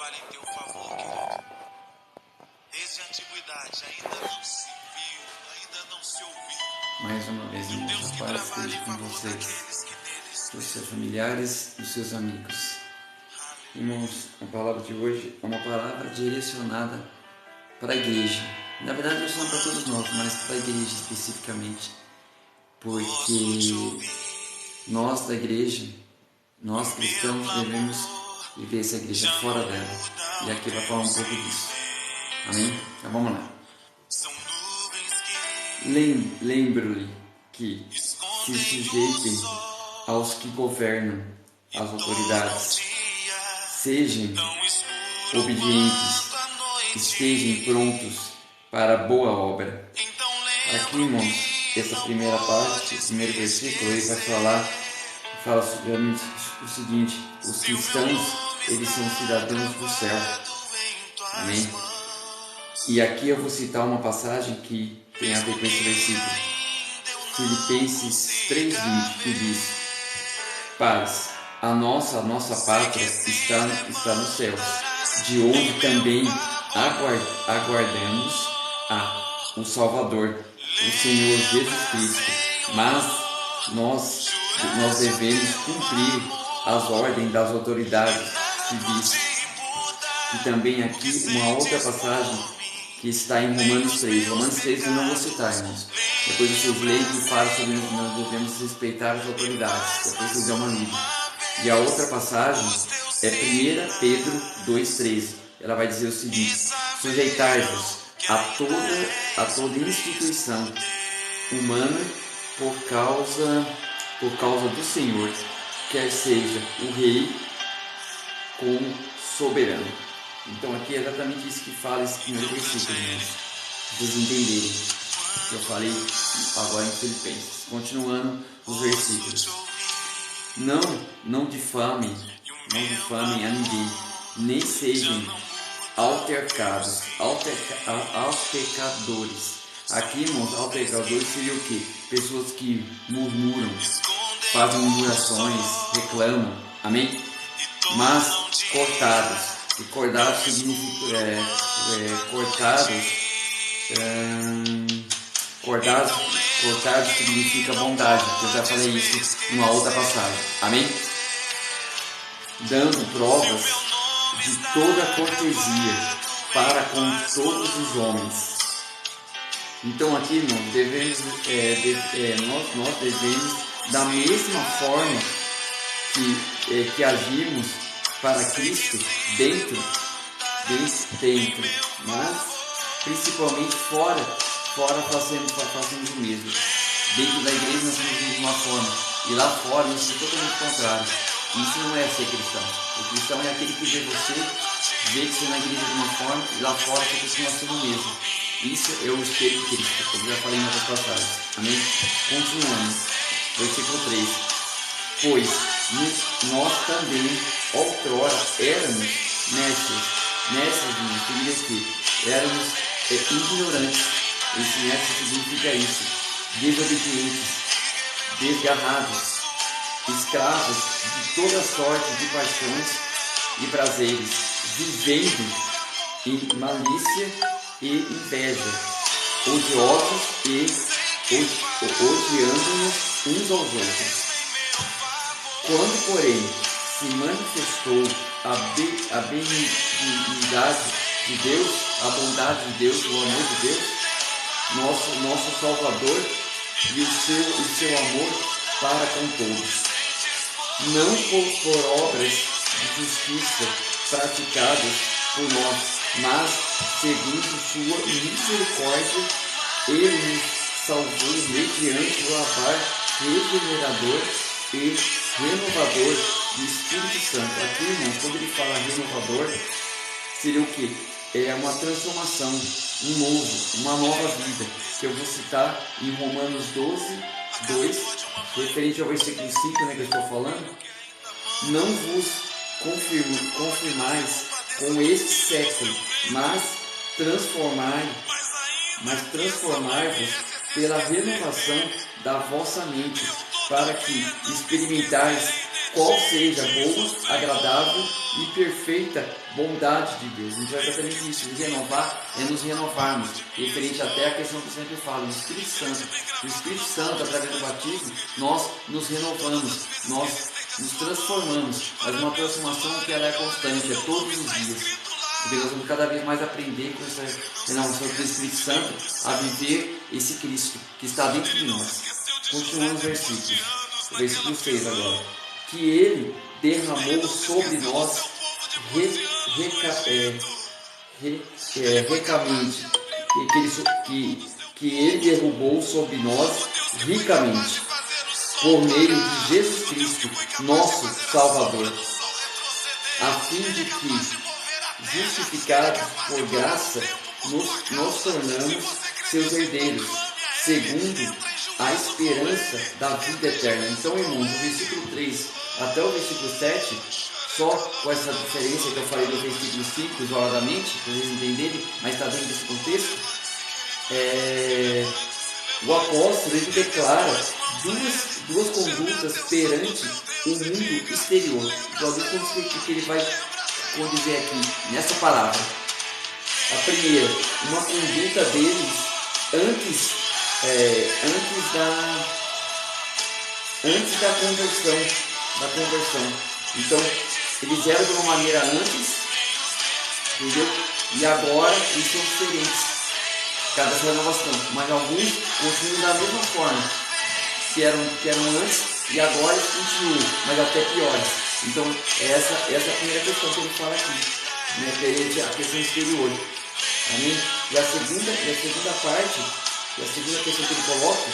trabalha em teu favor, querido. Desde a antiguidade ainda não se viu, ainda não se ouviu. Mais uma vez, irmãos, a paz esteja com vocês, dos seus familiares, dos seus amigos. Irmãos, a palavra de hoje é uma palavra direcionada para a igreja. Na verdade, não só para todos nós, mas para a igreja especificamente. Porque nós da igreja, nós cristãos, devemos viver essa igreja fora dela. E aqui vai falar um pouco disso. Amém? Então vamos lá. Lembro-lhe que se sujeitem aos que governam, as autoridades. Sejam obedientes, estejam prontos para a boa obra. Aqui, irmãos, essa primeira parte, o primeiro versículo, ele vai fala o seguinte: os cristãos, eles são cidadãos do céu. Amém? E aqui eu vou citar uma passagem que tem a ver com esse versículo. Filipenses 3:20, que diz: paz, a nossa pátria está nos céus, de onde também aguardamos o Salvador, o Senhor Jesus Cristo. Mas nós devemos cumprir as ordens das autoridades civis. E também aqui uma outra passagem que está em Romanos 3. Romanos 3 eu não vou citar, irmãos. Depois vocês leem que fala sobre nós devemos respeitar as autoridades. Depois vocês dão uma lida. E a outra passagem é 1 Pedro 2,13. Ela vai dizer o seguinte: sujeitai-vos a toda instituição humana por causa do Senhor, quer seja o rei como soberano. Então aqui é exatamente isso que fala esse primeiro versículo, irmãos. Para vocês entenderem o que eu falei agora em Filipenses. Continuando os versículos. Não difamem a ninguém, nem sejam altercadores. Aqui, irmãos, altercadores seria o quê? Pessoas que murmuram, fazem murmurações, reclamam, amém? Mas cortados. E cortados significa cortados significa bondade. Eu já falei isso em uma outra passagem. Amém? Dando provas de toda cortesia para com todos os homens. Então aqui, irmão, nós devemos, da mesma forma que agimos para Cristo dentro, mas principalmente fora fazemos o mesmo. Dentro da igreja nós somos de uma forma, e lá fora nós somos totalmente contrário. Isso não é ser cristão. O cristão é aquele que vê que você na igreja de uma forma, e lá fora você continua sendo o mesmo. Isso é o espelho de Cristo, como já falei em outras passagens. Amém? Continuando, versículo 3. Pois nós também outrora éramos nessas significa que éramos ignorantes. Esse nessa significa isso: desobedientes, desgarrados, escravos de toda sorte de paixões e prazeres, vivendo em malícia e inveja, odiosos e odiando-nos uns aos outros. Quando, porém, se manifestou a benignidade de Deus, a bondade de Deus, o amor de Deus, nosso Salvador, e o seu amor para com todos, não por obras de justiça praticadas por nós, mas segundo sua misericórdia, ele nos salvou mediante o lavar regenerador e renovador do Espírito Santo. Aqui, irmãos, quando ele fala renovador, seria o que? É uma transformação, uma nova vida, que eu vou citar em Romanos 12:2, referente ao versículo 5, que eu estou falando. Não vos confirmais com este século, mas transformai-vos pela renovação da vossa mente, para que experimentais qual seja a boa, agradável e perfeita bondade de Deus. Então é exatamente isso, renovar é nos renovarmos, referente até à questão que eu sempre falo, o Espírito Santo. O Espírito Santo, através do batismo, nós nos renovamos, nós nos transformamos, mas uma transformação que ela é constante, é todos os dias. Porque nós vamos cada vez mais aprender com essa renovação do Espírito Santo a viver esse Cristo que está dentro de nós. Continuando os versículos. O versículo 6 agora. Que Ele derramou sobre nós ricamente. Que Ele derrubou sobre nós ricamente. Por meio de Jesus Cristo, nosso Salvador. A fim de que, justificados por graça, nos tornamos seus herdeiros, segundo a esperança da vida eterna. Então, irmãos, do versículo 3 até o versículo 7, só com essa diferença que eu falei do versículo 5, isoladamente, para vocês entenderem, mas está dentro desse contexto, o apóstolo ele declara duas condutas perante o mundo exterior. Então, o que ele vai dizer aqui, nessa palavra. A primeira, uma conduta deles antes da conversão. Então, eles eram de uma maneira antes, entendeu? E agora eles são diferentes, cada renovação. Mas alguns continuam da mesma forma que eram antes, e agora eles continuam, mas até piores. Então, essa é a primeira questão que ele fala aqui, né, perante a questão exterior. Amém? E a segunda parte, a segunda questão que ele coloca,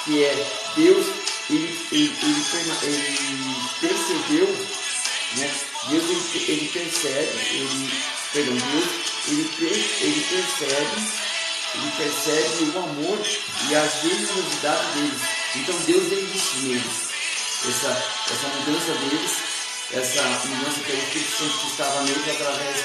que é Deus, ele percebeu, né? Deus ele percebe o amor e a generosidade deles. Então Deus vem isso neles. Essa mudança deles, essa mudança que o Espírito Santo que estava neles através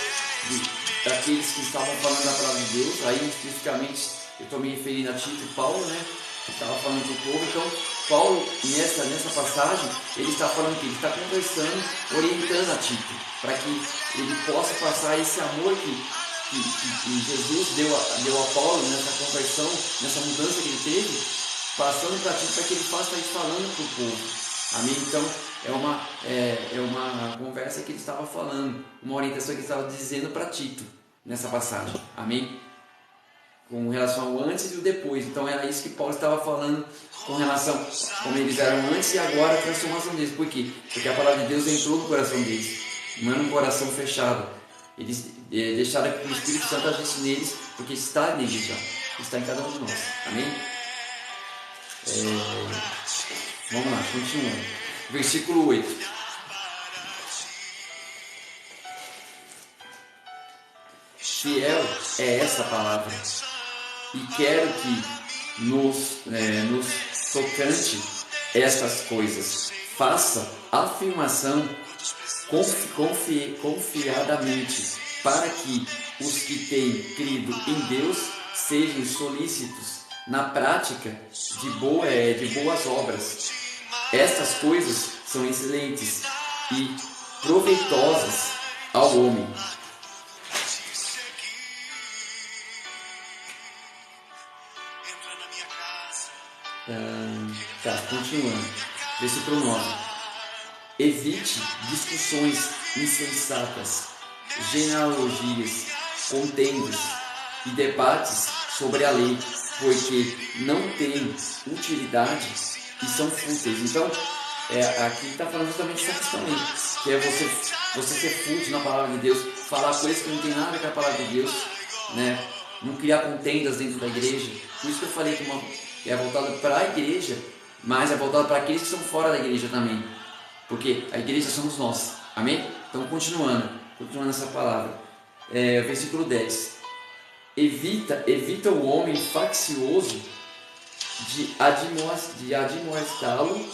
daqueles que estavam falando a palavra de Deus. Aí especificamente eu estou me referindo a Tito e Paulo, né? Que estava falando para o povo. Então Paulo, nessa passagem, ele está falando que ele está conversando, orientando a Tito, para que ele possa passar esse amor que Jesus deu a Paulo nessa conversão, nessa mudança que ele teve, passando para Tito, para que ele faça isso falando para o povo. Amém? Então, é uma conversa que ele estava falando, uma orientação que ele estava dizendo para Tito, nessa passagem. Amém? Com relação ao antes e o depois. Então, era isso que Paulo estava falando com relação a como eles eram antes e agora a transformação deles. Por quê? Porque a palavra de Deus entrou no coração deles, não é um coração fechado. Eles deixaram que o Espírito Santo agisse neles, porque está neles já, está em cada um de nós. Amém? Vamos lá, continuando. Versículo 8. Fiel é essa palavra, e quero que nos tocante estas coisas faça afirmação confiadamente, para que os que têm crido em Deus sejam solícitos na prática de boas obras. Estas coisas são excelentes e proveitosas ao homem. Continuando. Versículo 9. Evite discussões insensatas, genealogias, contendas e debates sobre a lei, porque não têm utilidade e são fúteis. Então, aqui está falando justamente essa questão aí, que é você ser fútil na palavra de Deus, falar coisas que não tem nada com a palavra de Deus, né? Não criar contendas dentro da igreja. Por isso que eu falei que é voltado para a igreja, mas é voltado para aqueles que estão fora da igreja também, porque a igreja somos nós. Amém? Então, continuando essa palavra, versículo 10. Evita o homem faccioso de admoestá-lo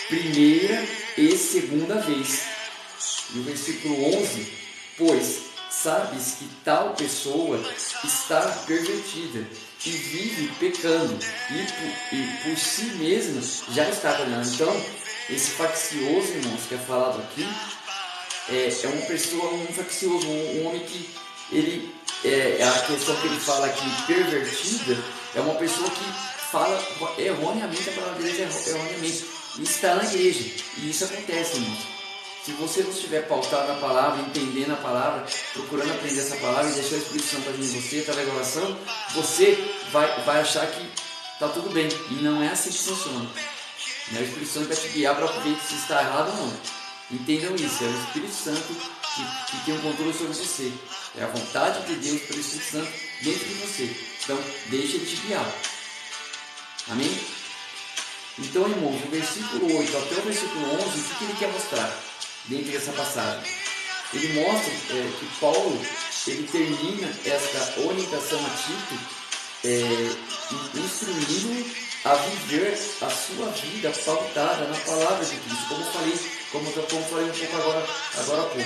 primeira e segunda vez. E o versículo 11, pois sabes que tal pessoa está pervertida e vive pecando, e por si mesma já está condenada. Então, Esse faccioso, irmãos, que é falado aqui, é uma pessoa, um faccioso, um homem que ele, a questão que ele fala aqui, pervertida, é uma pessoa que fala erroneamente a palavra de Deus, erroneamente, e está na igreja, e isso acontece, irmãos. Se você não estiver pautado na palavra, entendendo a palavra, procurando aprender essa palavra e deixar o Espírito Santo agir em você, através da oração, você vai achar que está tudo bem, e não é assim que funciona. O Espírito Santo vai te guiar para ver se está errado ou não. Entendam isso, é o Espírito Santo que tem um controle sobre você. É a vontade de Deus pelo Espírito Santo dentro de você. Então, deixa ele te guiar. Amém? Então, irmãos, do versículo 8 até o versículo 11, o que ele quer mostrar dentro dessa passagem? Ele mostra que Paulo ele termina esta orientação a Tito instruindo a viver a sua vida pautada na palavra de Cristo, como falei um pouco agora há pouco,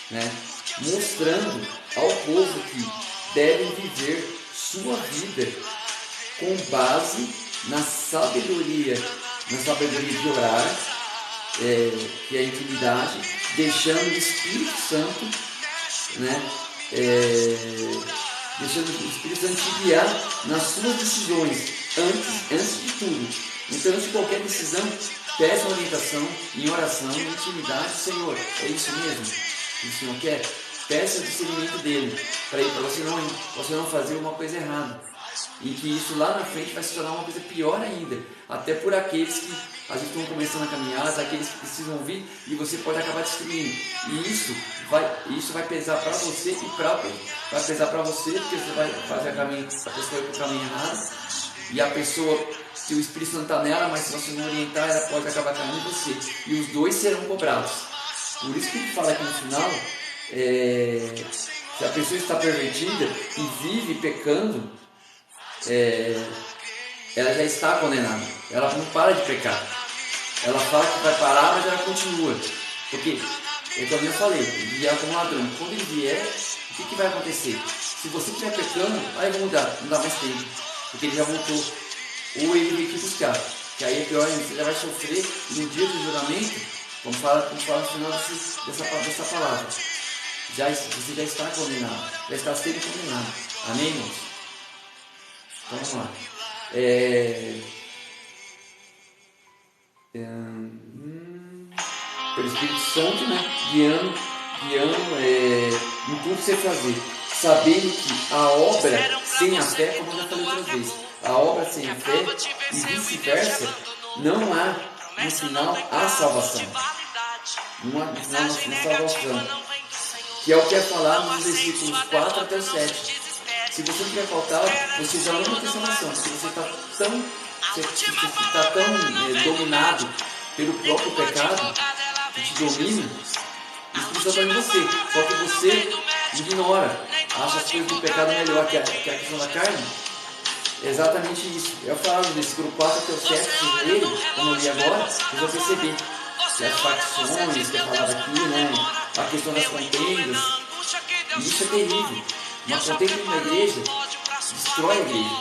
né? Mostrando ao povo que devem viver sua vida com base na sabedoria de orar, que é a intimidade, deixando o Espírito Santo, né? Deixando o Espírito Santo te guiar nas suas decisões, antes de tudo. Então, antes de qualquer decisão, peça orientação em oração, em intimidade. Senhor, é isso mesmo que o Senhor quer? Peça o discernimento dele, para você não fazer uma coisa errada. E que isso lá na frente vai se tornar uma coisa pior ainda, até por aqueles que às vezes estão começando a caminhar, aqueles que precisam ouvir, e você pode acabar destruindo. E isso vai pesar para você vai pesar para você, porque você vai fazer a pessoa ir para o caminho errado, e a pessoa, se o Espírito Santo está nela, mas se você não orientar, ela pode acabar caindo em você, e os dois serão cobrados. Por isso que ele fala aqui no final, se a pessoa está pervertida e vive pecando, ela já está condenada, ela não para de pecar. Ela fala que vai parar, mas ela continua, porque, como eu falei, ele vier como ladrão. Quando ele vier, o que vai acontecer? Se você estiver pecando, aí vai mudar, não dá mais tempo, porque ele já voltou, ou ele veio te buscar, que aí é pior ainda, você já vai sofrer no dia do julgamento, como fala no final dessa palavra, você já está condenado, já está sendo condenado. Amém, irmãos? Então vamos lá. Pelo Espírito Santo, né? Guiando em tudo que você fazer, sabendo que a obra sem a fé, como eu já falei outras vezes, a obra sem a fé e vice-versa, não há no final a salvação. Não há no final salvação, que é o que é falado nos versículos 4 até o 7. Se você tiver faltado, você já não tem salvação, porque você está tão dominado pelo próprio pecado, que te domina, o Espírito Santo está em você, só que você ignora, acha as coisas do pecado melhor que a questão da carne. É exatamente isso. Eu falo no versículo 4 até o 7, se ele, como eu li agora, vocês vão perceber que as facções que é falado aqui, né, a questão das contendas, e isso é terrível. Uma contenda na igreja destrói a igreja.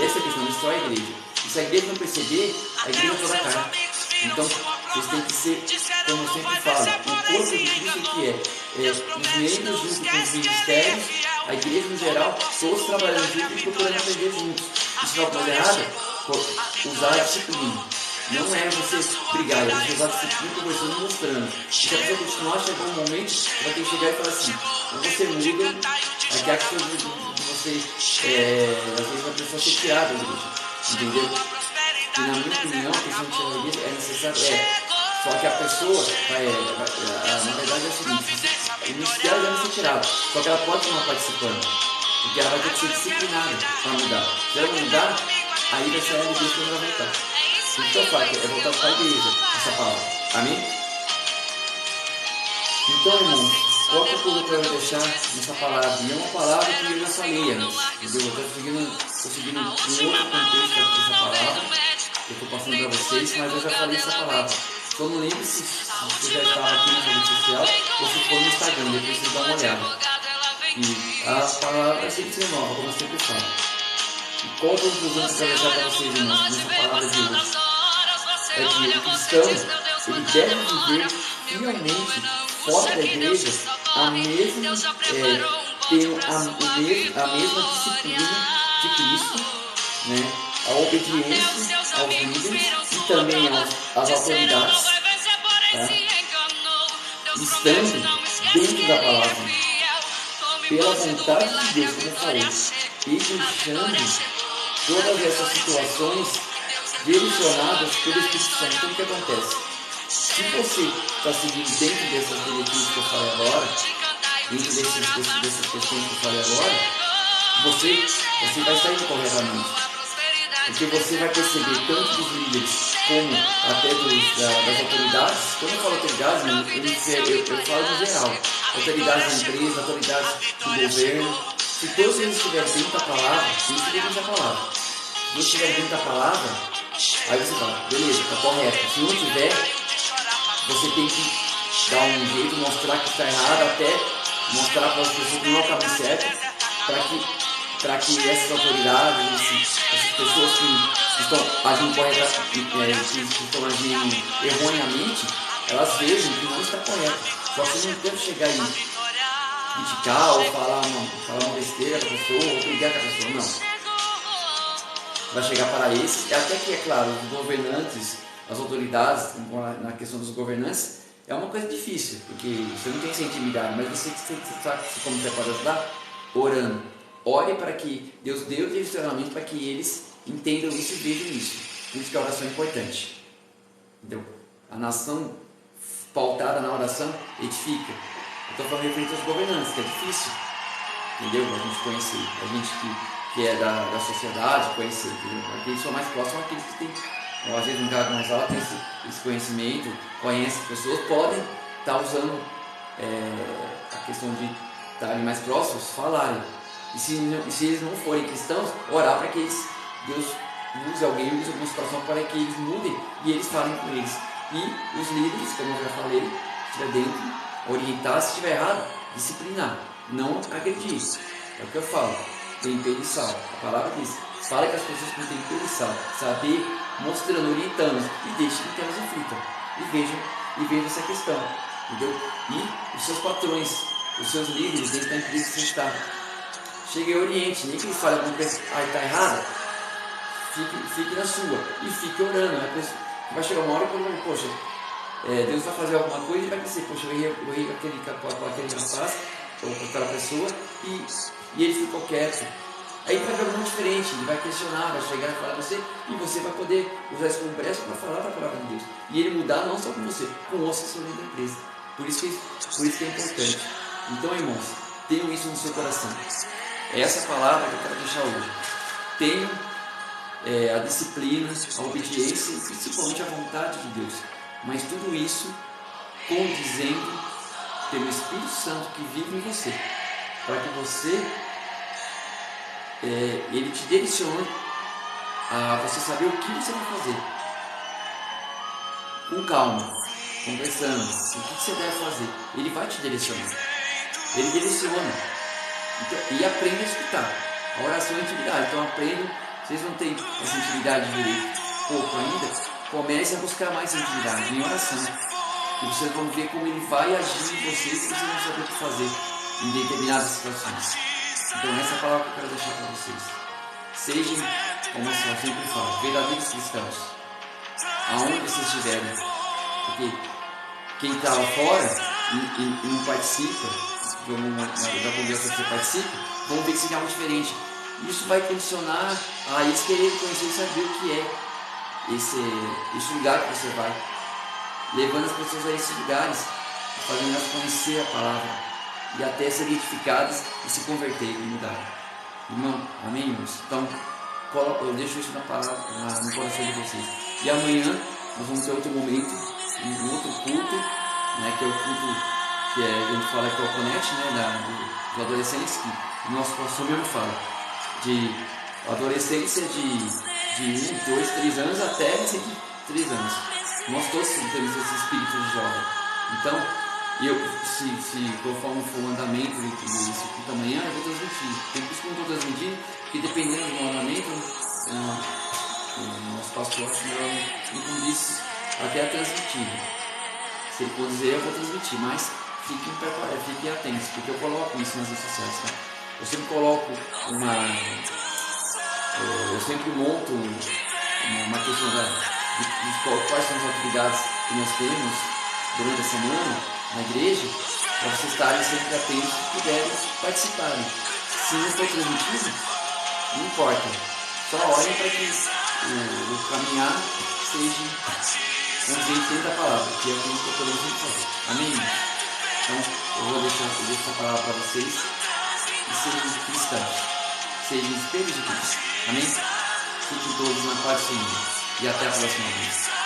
Essa é a questão, destrói a igreja. E se a igreja não perceber, a igreja é toda carne. Então, vocês têm que ser, como eu sempre falo, o corpo de Cristo que os membros junto com os ministérios, a igreja no geral, todos trabalhando juntos e procurando aprender juntos. E se não coisa errada, usar a disciplina. Não é você brigar, é você usar a disciplina conversando e mostrando. E se a pessoa continuar, chegou um momento, você vai ter que chegar e falar assim, ou você muda, aqui a questão de você, às vezes a pessoa ser tirada da igreja, entendeu? E na minha opinião, a questão de tirar da igreja é necessário, só que a pessoa na verdade é o seguinte, o ministério deve ser tirado, só que ela pode continuar participando, porque ela vai ter que ser disciplinada para mudar. Se ela não mudar, aí vai sair a igreja quando ela voltar. Então, pai, é voltar para a igreja, essa palavra. Amém? Então, irmãos, qual que é a coisa que eu quero deixar nessa palavra? E é uma palavra que eu já falei antes, entendeu? Eu estou seguindo um outro contexto dessa palavra, que eu estou passando para vocês, mas eu já falei essa palavra. Só não lembro se você já estava aqui na rede social ou se for no Instagram, depois você dá uma olhada. E a palavra é sempre nova, como eu sempre falo. E qual a conclusão que eu quero deixar para vocês, irmãos, nessa palavra de hoje? é que o cristão ele deve viver fielmente fora da igreja a mesma, a mesma disciplina de Cristo, né? A obediência aos líderes e também às autoridades, tá? Estando dentro da palavra, pela vontade de Deus, como eu falei, e deixando todas essas situações direcionadas pelo Espírito Santo. Então, o que acontece? Se você está seguindo dentro dessas diretrizes que eu falei agora, dentro dessas questões que eu falei agora, você vai sair corretamente. Porque você vai perceber tanto dos líderes como até das autoridades. Quando eu falo autoridades, eu falo no geral. Autoridades da empresa, autoridades do governo. Se todos eles estiverem dentro da palavra, eles estiverem dentro da palavra. Se eles estiverem dentro da palavra, aí você fala, beleza, está correto. Se não tiver, você tem que dar um jeito, mostrar que está errado, até mostrar para as pessoas que não é o caminho certo, para que essas autoridades, essas pessoas que estão agindo corretamente, que estão agindo erroneamente, elas vejam que não está correto. Só que você não deve chegar e criticar ou falar uma besteira com a pessoa, ou brigar com a pessoa, não. Vai chegar para esses, até que, é claro, os governantes, as autoridades, na questão dos governantes, é uma coisa difícil, porque você não tem essa intimidade, mas você sabe como você pode ajudar? Orando. Ore para que Deus dê o direcionamento para que eles entendam isso e vejam isso. Por isso que a oração é importante. Entendeu? A nação pautada na oração edifica. Eu estou falando referente aos governantes, que é difícil. Entendeu? A gente conhecer. A gente que é da sociedade, conhecer. Entendeu? Aqueles que são mais próximos, aqueles que têm, às vezes, um cargo mais alto, tem esse conhecimento, conhecem as pessoas, podem estar usando a questão de estarem mais próximos, falarem. E se eles não forem cristãos, orar para que Deus use alguém, use alguma situação para que eles mudem e eles falem com eles. E os líderes, como eu já falei, se estiver dentro, orientar, se estiver errado, disciplinar, não agredir. É o que eu falo, tempero e sal. A palavra diz, fala com as pessoas com tempero e sal, saber, mostrando, orientando, e deixe que elas reflitam e vejam essa questão, entendeu? E os seus patrões, os seus líderes dentro da empresa que você está, chegue e oriente, nem que eles falem alguma coisa, está errada, fique na sua e fique orando, né? Vai chegar uma hora que ele vai, poxa, Deus vai fazer alguma coisa e vai dizer, poxa, eu errei com aquele rapaz ou com aquela pessoa e ele ficou quieto. Aí vai ver algo diferente, ele vai questionar, vai chegar e falar com você e você vai poder usar isso como brecha para falar da palavra de Deus. E ele mudar não só com você, com outros que são dentro da empresa. Por isso que é importante. Então, irmãos, tenham isso no seu coração. É essa palavra que eu quero deixar hoje. Tenham a disciplina, a obediência e principalmente a vontade de Deus. Mas tudo isso condizendo pelo Espírito Santo que vive em você. Para que você, ele te direcione a você saber o que você vai fazer. Com calma, conversando. O que você deve fazer. Ele vai te direcionar. Ele direciona. Então, e aprenda a escutar. A oração é intimidade. Então aprendam. Vocês não têm essa intimidade direito, pouco ainda. Comece a buscar mais intimidade em oração. E vocês vão ver como ele vai agir em vocês e vocês vão saber o que fazer em determinadas situações. Então essa é a palavra que eu quero deixar para vocês. Sejam, como eu sempre falo, verdadeiros cristãos. Aonde vocês estiverem. Porque quem está lá fora e não participa, da conversa que você participa, vão ver que isso é algo diferente. Isso vai condicionar a eles querer conhecer e saber o que é esse lugar que você vai. Levando as pessoas a esses lugares, fazendo elas conhecer a palavra e até serem edificadas e se converterem e mudarem. Irmão, amém, irmãos? Então, eu deixo isso na palavra, no coração de vocês. E amanhã nós vamos ter outro momento, um outro culto, né, que é o culto que a gente fala que é o Conect, né, dos adolescentes, que o nosso pastor mesmo fala. De adolescência de 1, 2, 3 anos até 3 anos. Nós todos temos esse espírito de jovem. Então, se conforme for o andamento desse culto amanhã, eu vou transmitir. Tem por isso que eu não estou transmitindo, porque dependendo do andamento, o nosso pastor que eu acho melhor não incumbir até a transmitir. Se ele for dizer, eu vou transmitir, mas fiquem atentos, porque eu coloco isso nas redes sociais, tá? Eu sempre coloco eu sempre monto uma questão de quais são as atividades que nós temos durante a semana na igreja, para vocês estarem sempre atentos e puderem participarem. Se não for transmitido, não importa, só olhem para que o caminhar seja, vamos dizer, dentro da palavra, que é o que nós podemos sempre fazer. Amém? Então, eu vou deixar essa palavra para vocês e sejam cristãos, sejam espelhos de Cristo. Amém? Fiquem todos na paz do Senhor e até a próxima vez.